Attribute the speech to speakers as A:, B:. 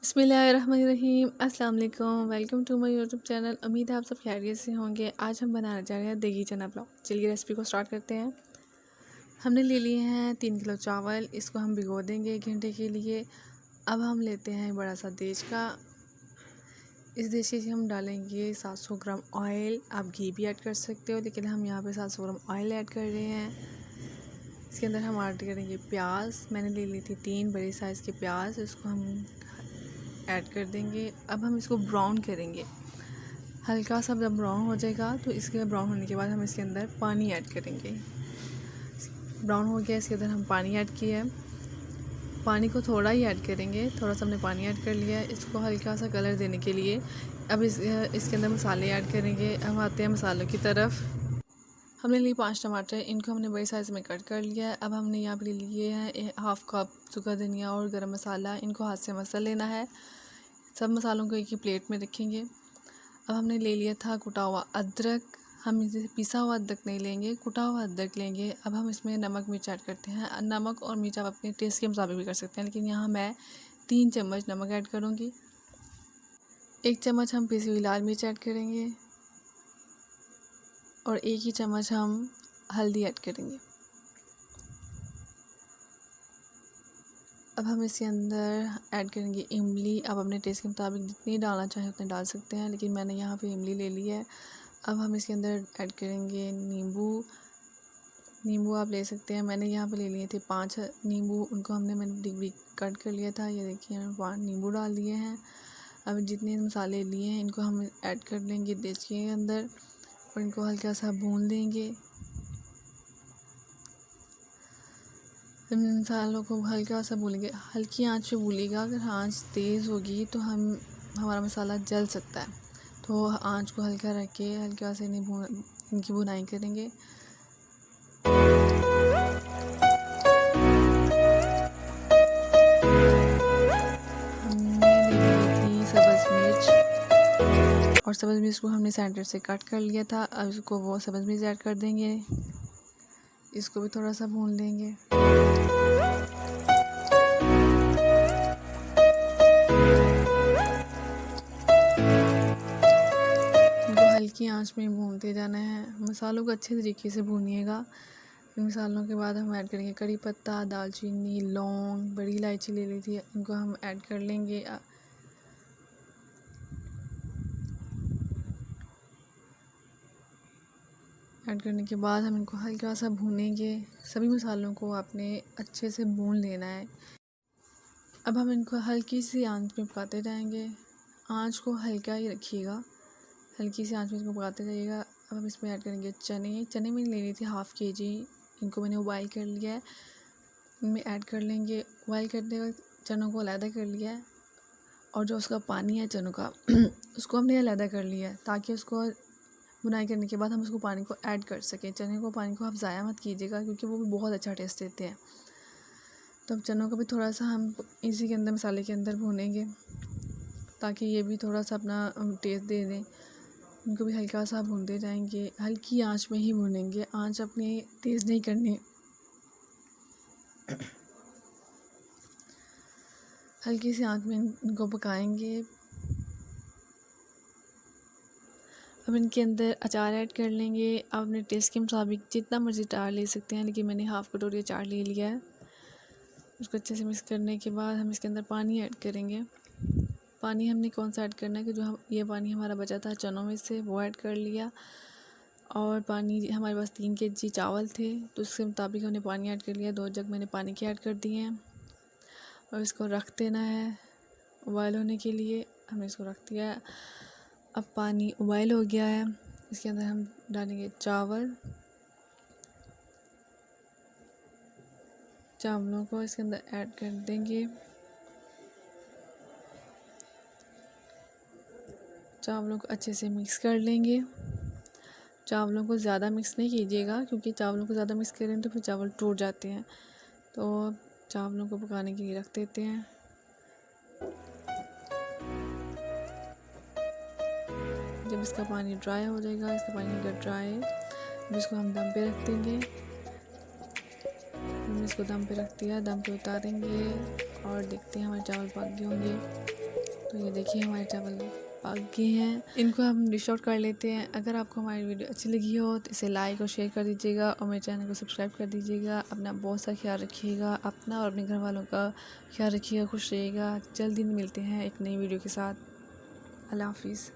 A: बिस्मिल्लाहिर्रहमानिर्रहीम। अस्सलाम वालेकुम। Welcome to my YouTube channel. उम्मीद है आप सब खैरियत से होंगे। आज हम बनाने जा रहे हैं देगी चना पुलाव। चलिए रेसिपी को स्टार्ट करते हैं। हमने ले लिए हैं 3 किलो चावल। इसको हम भिगो देंगे 1 घंटे के लिए। अब हम लेते हैं बड़ा सा देश का। इस देश के हम डालेंगे 700 ग्राम ऑयल। आप घी भी ऐड कर सकते हो, लेकिन हम यहाँ पे 700 ग्राम ऑयल ऐड कर रहे हैं। इसके अंदर हम ऐड करेंगे प्याज। मैंने ले ली थी 3 बड़े साइज़ के प्याज। इसको हम ऐड कर देंगे। अब हम इसको ब्राउन करेंगे। हल्का सा जब ब्राउन हो जाएगा तो इसके ब्राउन होने के बाद हम इसके अंदर पानी ऐड करेंगे। ब्राउन हो गया, इसके अंदर हम पानी ऐड किया है। पानी को थोड़ा ही ऐड करेंगे, थोड़ा सा हमने पानी ऐड कर लिया है इसको हल्का सा कलर देने के लिए। अब इसके अंदर मसाले ऐड करेंगे। अब आते हैं मसालों की तरफ। हमने लिए 5 टमाटर, इनको हमने बड़े साइज़ में कट कर लिया है। अब हमने यहाँ पे ले लिए हैं 1/2 कप सूखा धनिया और गरम मसाला। इनको हाथ से मसल लेना है। सब मसालों को एक ही प्लेट में रखेंगे। अब हमने ले लिया था कुटा हुआ अदरक। हम इसे पिसा हुआ अदरक नहीं लेंगे, कुटा हुआ अदरक लेंगे। अब हम इसमें नमक मिर्च ऐड करते हैं। नमक और मिर्च आप अपने टेस्ट के मुताबिक भी कर सकते हैं, लेकिन यहाँ मैं 3 चम्मच नमक ऐड करूँगी। 1 चम्मच हम पिसी हुई लाल मिर्च ऐड करेंगे और 1 ही चम्मच हम हल्दी ऐड करेंगे। अब हम इसके अंदर ऐड करेंगे इमली। आप अपने टेस्ट के मुताबिक जितनी डालना चाहें उतने डाल सकते हैं, लेकिन मैंने यहाँ पे इमली ले ली है। अब हम इसके अंदर ऐड करेंगे नींबू आप ले सकते हैं। मैंने यहाँ पे ले लिए थे 5 नींबू। उनको मैंने कट कर लिया था। ये देखिए मैंने 5 नींबू डाल दिए हैं। अब जितने मसाले लिए हैं इनको हम ऐड कर लेंगे देचकी के अंदर और इनको हल्का सा भून लेंगे। मसालों को हल्का सा भूलेंगे, हल्की आंच पे भूलिएगा। अगर आंच तेज़ होगी तो हमारा मसाला जल सकता है। तो आंच को हल्का रख के हल्का से इनकी भुनाई करेंगे। हमने ले ली थी सब्ज़ मिर्च और सब्ज़ मिर्च को हमने सेंटर से कट कर लिया था। अब इसको वो सब्ज़ मिर्च ऐड कर देंगे। इसको भी थोड़ा सा भून लेंगे। हल्की आंच में भूनते जाना है। मसालों को अच्छे तरीके से भूनिएगा। मसालों के बाद हम ऐड करेंगे कड़ी पत्ता, दालचीनी, लौंग, बड़ी इलायची ले ली थी, इनको हम ऐड कर लेंगे। ऐड करने के बाद हम इनको हल्का सा भूनेंगे। सभी मसालों को आपने अच्छे से भून लेना है। अब हम इनको हल्की सी आंच में पकाते जाएंगे। आंच को हल्का ही रखिएगा, हल्की सी आंच में इसको पकाते जाइएगा। अब हम इसमें ऐड करेंगे चने मैंने ले ली थी 1/2 kg। इनको मैंने बॉयल कर लिया है, इनमें ऐड कर लेंगे। बॉयल करते वक्त चनों को अलग कर लिया है और जो उसका पानी है चनों का उसको हमने अलग कर लिया है, ताकि उसको बुनाई करने के बाद हम उसको पानी को ऐड कर सकें। चने को पानी को आप ज़ाया मत कीजिएगा, क्योंकि वो भी बहुत अच्छा टेस्ट देते हैं। तो अब चनों को भी थोड़ा सा हम इसी के अंदर मसाले के अंदर भूनेंगे, ताकि ये भी थोड़ा सा अपना टेस्ट दे दें। इनको भी हल्का सा भूनते जाएंगे, हल्की आंच में ही भूनेंगे। आंच अपने तेज़ नहीं करनी, हल्की सी आंच में इनको पकाएंगे। अब इनके अंदर अचार ऐड कर लेंगे। आप अपने टेस्ट के मुताबिक जितना मर्ज़ी अचार ले सकते हैं, लेकिन मैंने 1/2 कटोरी अचार ले लिया है। उसको अच्छे से मिक्स करने के बाद हम इसके अंदर पानी ऐड करेंगे। पानी हमने कौन सा ऐड करना है कि ये पानी हमारा बचा था चनों में से, वो ऐड कर लिया। और पानी हमारे पास 3 kg चावल थे, तो उसके मुताबिक हमने पानी ऐड कर लिया। 2 जग मैंने पानी के ऐड कर दिए हैं और इसको रख देना है उबाल होने के लिए। हमने इसको रख दिया है। अब पानी उबाल हो गया है, इसके अंदर हम डालेंगे चावलों को इसके अंदर ऐड कर देंगे। चावलों को अच्छे से मिक्स कर लेंगे। चावलों को ज़्यादा मिक्स नहीं कीजिएगा, क्योंकि चावलों को ज़्यादा मिक्स करें तो फिर चावल टूट जाते हैं। तो चावलों को पकाने के लिए रख देते हैं। जब इसका पानी ड्राई हो जाएगा, इसका पानी अगर ड्राई है, इसको हम दम पे रख देंगे। हमने इसको दम पे रख दिया, दम पे उतारेंगे और देखते हैं हमारे चावल पक गए होंगे। तो ये देखिए हमारे चावल पक गए हैं, इनको हम डिश आउट कर लेते हैं। अगर आपको हमारी वीडियो अच्छी लगी हो तो इसे लाइक और शेयर कर दीजिएगा और मेरे चैनल को सब्सक्राइब कर दीजिएगा। अपना बहुत सा ख्याल रखिएगा, अपना और अपने घर वालों का ख्याल रखिएगा, खुश रहिएगा। जल्दी मिलते हैं एक नई वीडियो के साथ। अल्लाह हाफिज़।